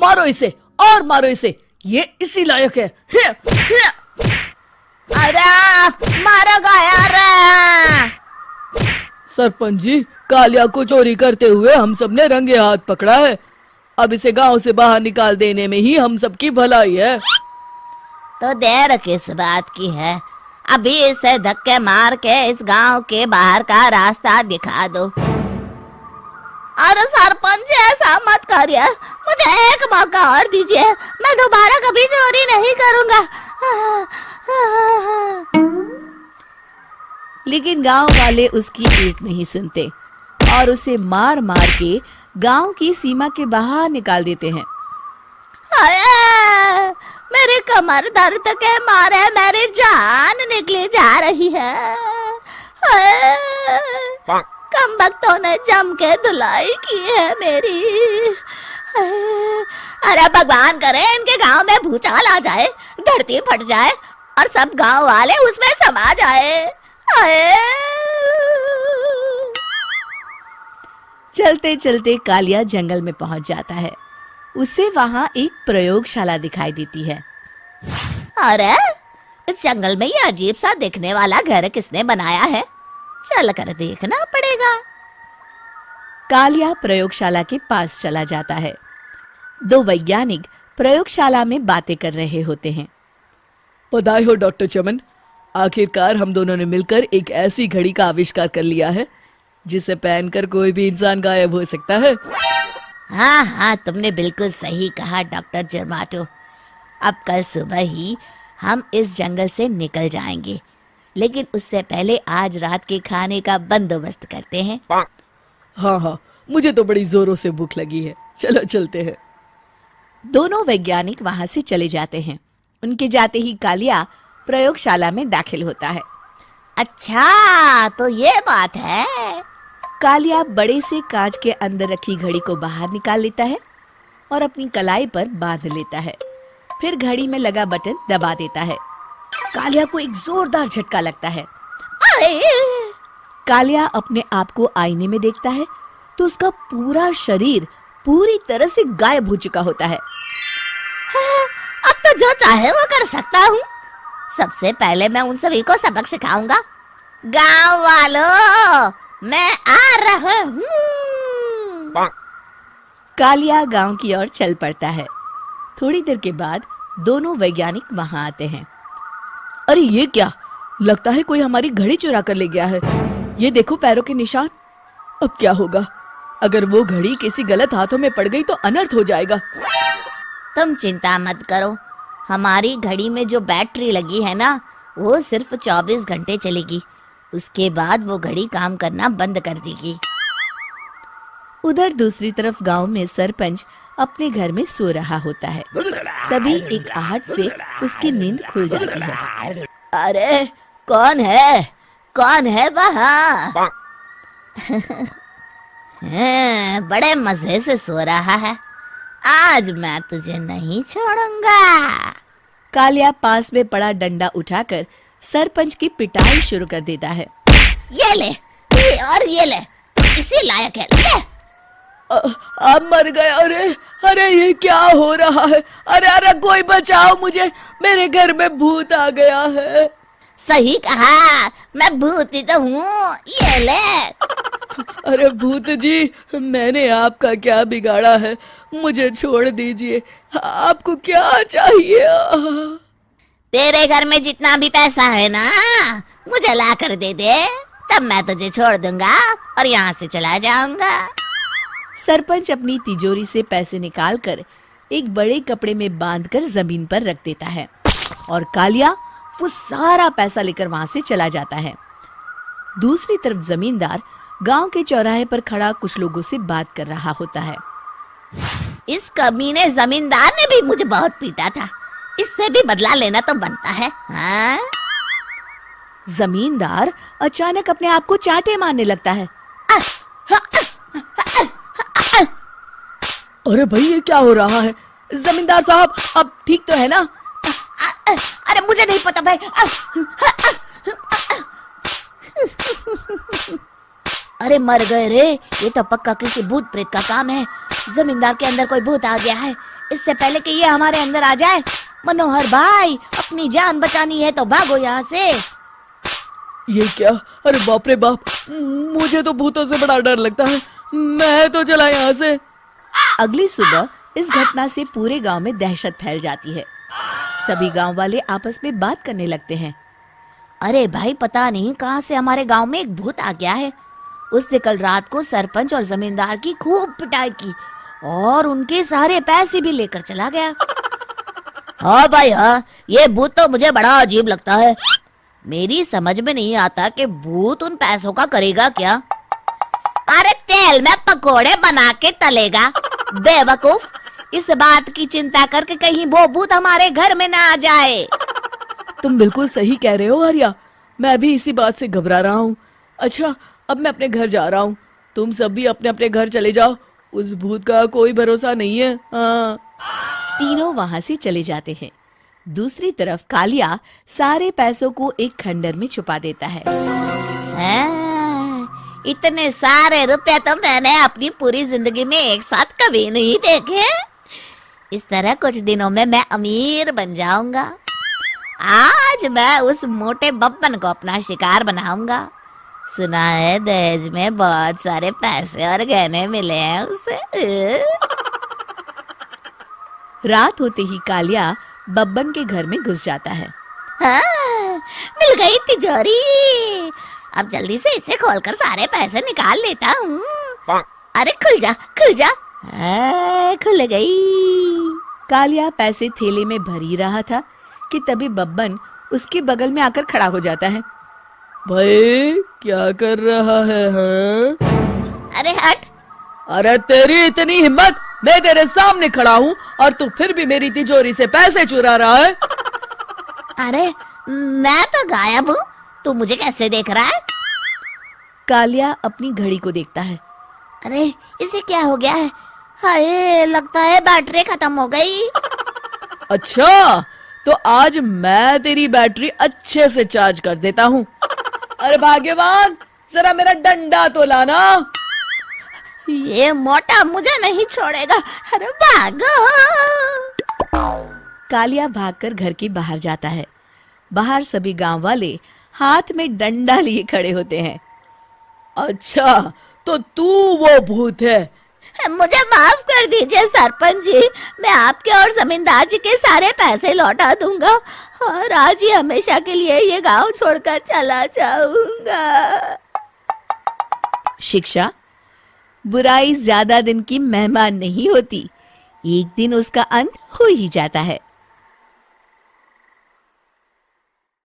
मारो इसे और मारो इसे, ये इसी लायक है। अरे मारो यार। सरपंच जी, कालिया को चोरी करते हुए हम सब ने रंगे हाथ पकड़ा है। अब इसे गांव से बाहर निकाल देने में ही हम सबकी भलाई है। तो देर किस बात की है, अभी इसे धक्के मार के इस गांव के बाहर का रास्ता दिखा दो। अरे सरपंच ऐसा मत करिए, मुझे एक मौका और दीजिए, मैं दोबारा कभी चोरी नहीं करूंगा। लेकिन गांव वाले उसकी एक नहीं सुनते और उसे मार मार के गांव की सीमा के बाहर निकाल देते हैं। मेरी कमर दर्द के मारे मेरी जान निकली जा रही है। कमबख्तों ने जम के धुलाई की है मेरी। अरे भगवान करे इनके गांव में भूचाल आ जाए, धरती फट जाए और सब गांव वाले उसमें समा जाए। चलते चलते कालिया जंगल में पहुंच जाता है। उसे वहां एक प्रयोगशाला दिखाई देती है। अरे इस जंगल में ये अजीब सा दिखने वाला घर किसने बनाया है, चल कर देखना पड़ेगा। कालिया प्रयोगशाला के पास चला जाता है। दो वैज्ञानिक प्रयोगशाला में बातें कर रहे होते हैं। बधाई हो डॉक्टर चमन, आखिरकार हम दोनों ने मिलकर एक ऐसी घड़ी का आविष्कार कर लिया है जिसे पहनकर कोई भी इंसान गायब हो सकता है। हाँ हाँ, तुमने बिल्कुल सही कहा डॉक्टर जर्माटो। अब कल सुबह ही हम इस जंगल से निकल जाएंगे, लेकिन उससे पहले आज रात के खाने का बंदोबस्त करते हैं। हाँ हाँ, मुझे तो बड़ी जोरों से भूख लगी है, चलो चलते हैं। दोनों वैज्ञानिक वहां से चले जाते हैं। उनके जाते ही कालिया प्रयोगशाला में दाखिल होता है। अच्छा तो ये बात है। कालिया बड़े से कांच के अंदर रखी घड़ी को बाहर निकाल लेता है और अपनी कलाई पर बांध लेता है। फिर घड़ी में लगा बटन दबा देता है। कालिया को एक जोरदार झटका लगता है। कालिया अपने आप को आईने में देखता है तो उसका पूरा शरीर पूरी तरह से गायब हो चुका होता है। अब तो जो चाहे वो कर सकता हूँ। सबसे पहले मैं उन सभी को सबक सिखाऊंगा। गांव वालों, मैं आ रहा हूँ। कालिया गांव की ओर चल पड़ता है। थोड़ी देर के बाद दोनों वैज्ञानिक वहां आते हैं। अरे ये क्या, लगता है कोई हमारी घड़ी चुरा कर ले गया है। ये देखो पैरों के निशान। अब क्या होगा, अगर वो घड़ी किसी गलत हाथों में पड़ गई तो अनर्थ हो जाएगा। तुम चिंता मत करो, हमारी घड़ी में जो बैटरी लगी है ना, वो सिर्फ 24 घंटे चलेगी। उसके बाद वो घड़ी काम करना बंद कर देगी। उधर दूसरी तरफ गांव में सरपंच अपने घर में सो रहा होता है। तभी एक आहट से उसकी नींद खुल जाती है। अरे कौन है वहाँ? बड़े मजे से सो रहा है, आज मैं तुझे नहीं छोड़ूंगा। कालिया पास में पड़ा डंडा उठाकर सरपंच की पिटाई शुरू कर देता है। ये ले, ये ले, इसी लायक है, ले। आप मर गए। अरे ये क्या हो रहा है? अरे कोई बचाओ मुझे, मेरे घर में भूत आ गया है। सही कहा, मैं भूत ही तो हूँ, ये ले। अरे भूत जी, मैंने आपका क्या बिगाड़ा है, मुझे छोड़ दीजिए। आपको क्या चाहिए? तेरे घर में जितना भी पैसा है ना, मुझे ला कर दे दे, तब मैं तुझे छोड़ दूंगा और यहाँ से चला जाऊंगा। सरपंच अपनी तिजोरी से पैसे निकालकर एक बड़े कपड़े में बांधकर जमीन पर रख देता है और कालिया वो सारा पैसा लेकर वहां से चला जाता है। दूसरी तरफ जमींदार गांव के चौराहे पर खड़ा कुछ लोगों से बात कर रहा होता है। इस कमीने जमींदार ने भी मुझे बहुत पीटा था, इससे भी बदला लेना तो बनता है। हाँ? जमींदार अचानक अपने आप को चांटे मारने लगता है। अरे भाई ये क्या हो रहा है? जमींदार साहब अब ठीक तो है ना? अरे मुझे नहीं पता भाई। अरे मर गए रे, ये तो पक्का किसी भूत प्रेत का काम है। जमींदार के अंदर कोई भूत आ गया है। इससे पहले कि ये हमारे अंदर आ जाए, मनोहर भाई अपनी जान बचानी है तो भागो यहाँ से। ये क्या? अरे बाप रे बाप, मुझे तो भूतों से बड़ा डर लगता है। मैं तो चला यहाँ से। अगली सुबह इस घटना से पूरे गांव में दहशत फैल जाती है। सभी गांव वाले आपस में बात करने लगते हैं। अरे भाई, पता नहीं कहाँ से हमारे गांव में एक भूत आ गया है। उसने कल रात को सरपंच और जमींदार की खूब पिटाई की और उनके सारे पैसे भी लेकर चला गया। हाँ भाई हाँ, ये भूत तो मुझे बड़ा अजीब लगता है। मेरी समझ में नहीं आता कि भूत उन पैसों का करेगा क्या। अरे तेल में पकोड़े बना के तलेगा, बेवकूफ। इस बात की चिंता करके कहीं वो भूत हमारे घर में ना आ जाए। तुम बिल्कुल सही कह रहे हो आर्या, मैं भी इसी बात से घबरा रहा हूँ। अच्छा, अब मैं अपने घर जा रहा हूँ। तुम सब भी अपने अपने घर चले जाओ, उस भूत का कोई भरोसा नहीं है। हाँ। तीनों वहां से चले जाते हैं। दूसरी तरफ कालिया सारे पैसों को एक खंडर में छुपा देता है। इतने सारे रुपए तो मैंने अपनी पूरी जिंदगी में एक साथ कभी नहीं देखे। इस तरह कुछ दिनों में मैं अमीर बन जाऊंगा। आज मैं उस मोटे बब्बन को अपना शिकार बनाऊंगा। सुना है दहेज में बहुत सारे पैसे और गहने मिले हैं उसे। रात होते ही कालिया बब्बन के घर में घुस जाता है। हाँ, मिल गई तिजोरी। अब जल्दी से इसे खोलकर सारे पैसे निकाल लेता हूँ। अरे खुल जा, खुल जा। खुल गई। कालिया पैसे थैले में भर ही रहा था कि तभी बब्बन उसके बगल में आकर खड़ा हो जाता है। भाई क्या कर रहा है? हाँ? अरे हट। अरे तेरी इतनी हिम्मत, मैं तेरे सामने खड़ा हूँ और तू फिर भी मेरी तिजोरी से पैसे चुरा रहा है। अरे मैं तो गायब हूँ, तू मुझे कैसे देख रहा है? कालिया अपनी घड़ी को देखता है। अरे इसे क्या हो गया है? हाय, लगता है बैटरी खत्म हो गई। अच्छा, तो आज मैं तेरी बैटरी अच्छे से चार्ज कर देता हूँ। अरे भाग्यवान, जरा मेरा डंडा तो लाना। ये मोटा मुझे नहीं छोड़ेगा। अरे भागो। कालिया भागकर घर के बाहर जाता है। बाहर सभी गांव वाले हाथ में डंडा लिए खड़े होते हैं। अच्छा, तो तू वो भूत है? मुझे माफ कर दीजिए सरपंच जी, मैं आपके और जमींदार जी के सारे पैसे लौटा दूंगा और आज ही हमेशा के लिए ये गांव छोड़कर चला जाऊंगा। शिक्षा: बुराई ज्यादा दिन की मेहमान नहीं होती, एक दिन उसका अंत हो ही जाता है।